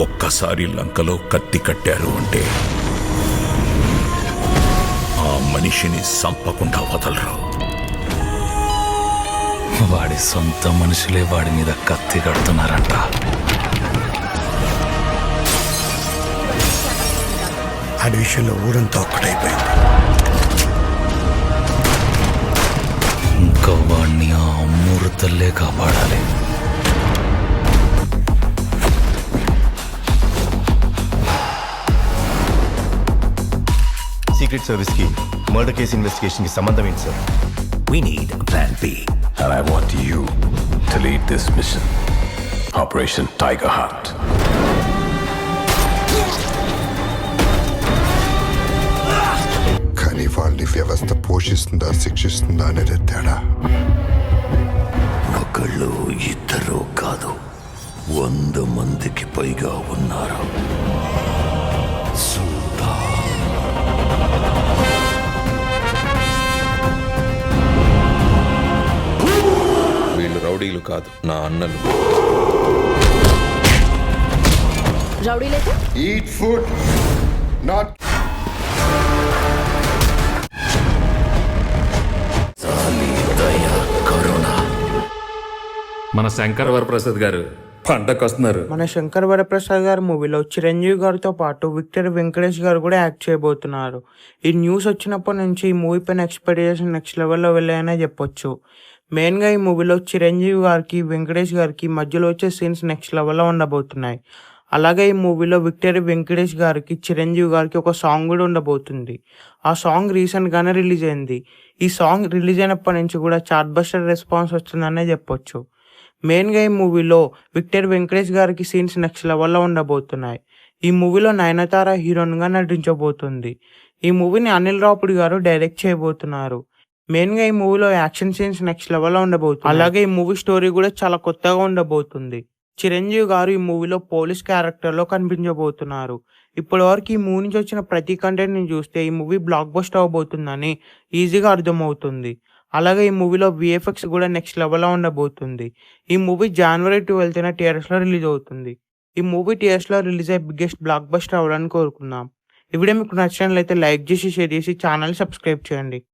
ఒక్కసారి లంకలో కత్తి కట్టారు అంటే ఆ మనిషిని సంపకుండా వదలరు. వాడి సొంత మనుషులే వాడి మీద కత్తి కడుతున్నారంట. ఆ విషయంలో ఊరంతా ఒక్కటైపోయింది. ఇంకా వాడిని ఆ అమృతల్లే కాపాడాలి. సీక్రెట్ సర్వీస్ కి మర్డర్ కేసు ఇన్వెస్టిగేషన్ కి సంబంధం ఏంటి sir? We need a plan B. And I want you to lead this mission. Operation Tiger Heart. కానీ వాళ్ళని వ్యవస్థ పోషిస్తుందా శిక్షిస్తుందా అనేది తేడా. ఒకళ్ళు ఇద్దరు కాదు, 100 మందికి పైగా ఉన్నారు. వీళ్ళు రౌడీలు కాదు, నా అన్నలు. రౌడీలైతే ఈట్ ఫుడ్ నాట్ మన శంకర్ వరప్రసాద్ గారు పండకు వస్తున్నారు. మన శంకర్ వరప్రసాద్ గారి మూవీలో చిరంజీవి గారితో పాటు విక్టర్ వెంకటేష్ గారు కూడా యాక్ట్ చేయబోతున్నారు. ఈ న్యూస్ వచ్చినప్పటి నుంచి ఈ మూవీ పైన ఎక్స్పెక్టేషన్ నెక్స్ట్ లెవెల్లో వెళ్ళాయనే చెప్పొచ్చు. మెయిన్గా ఈ మూవీలో చిరంజీవి గారికి వెంకటేష్ గారికి మధ్యలో వచ్చే సీన్స్ నెక్స్ట్ లెవెల్లో ఉండబోతున్నాయి. అలాగే ఈ మూవీలో విక్టర్ వెంకటేష్ గారికి చిరంజీవి గారికి ఒక సాంగ్ కూడా ఉండబోతుంది. ఆ సాంగ్ రీసెంట్గానే రిలీజ్ అయింది. ఈ సాంగ్ రిలీజ్ అయినప్పటి నుంచి కూడా చార్ట్ బస్టర్ రెస్పాన్స్ వస్తుందనే చెప్పొచ్చు. మెయిన్గా ఈ మూవీలో విక్టర్ వెంకటేష్ గారికి సీన్స్ నెక్స్ట్ లెవెల్లో ఉండబోతున్నాయి. ఈ మూవీలో నయనతార హీరోయిన్గా నటించబోతుంది. ఈ మూవీని అనిల్ రావుపూడి గారు డైరెక్ట్ చేయబోతున్నారు. మెయిన్గా ఈ మూవీలో యాక్షన్ సీన్స్ నెక్స్ట్ లెవెల్లో ఉండబోతుంది. అలాగే ఈ మూవీ స్టోరీ కూడా చాలా కొత్తగా ఉండబోతుంది. చిరంజీవి గారు ఈ మూవీలో పోలీస్ క్యారెక్టర్లో కనిపించబోతున్నారు. ఇప్పటి వరకు ఈ మూవీ నుంచి వచ్చిన ప్రతి కంటెంట్ని చూస్తే ఈ మూవీ బ్లాక్ బస్టర్ అవబోతుందని ఈజీగా అర్థమవుతుంది. అలాగే ఈ మూవీలో విఎఫ్ఎక్స్ కూడా నెక్స్ట్ లెవెల్లో ఉండబోతుంది. ఈ మూవీ January 12న థియేటర్స్లో రిలీజ్ అవుతుంది. ఈ మూవీ థియేటర్స్లో రిలీజ్ అయ్యే బిగ్గెస్ట్ బ్లాక్ బస్టర్ అవ్వాలని కోరుకుందాం. ఈ వీడియో మీకు నచ్చినట్లయితే లైక్ చేసి షేర్ చేసి ఛానల్ సబ్స్క్రైబ్ చేయండి.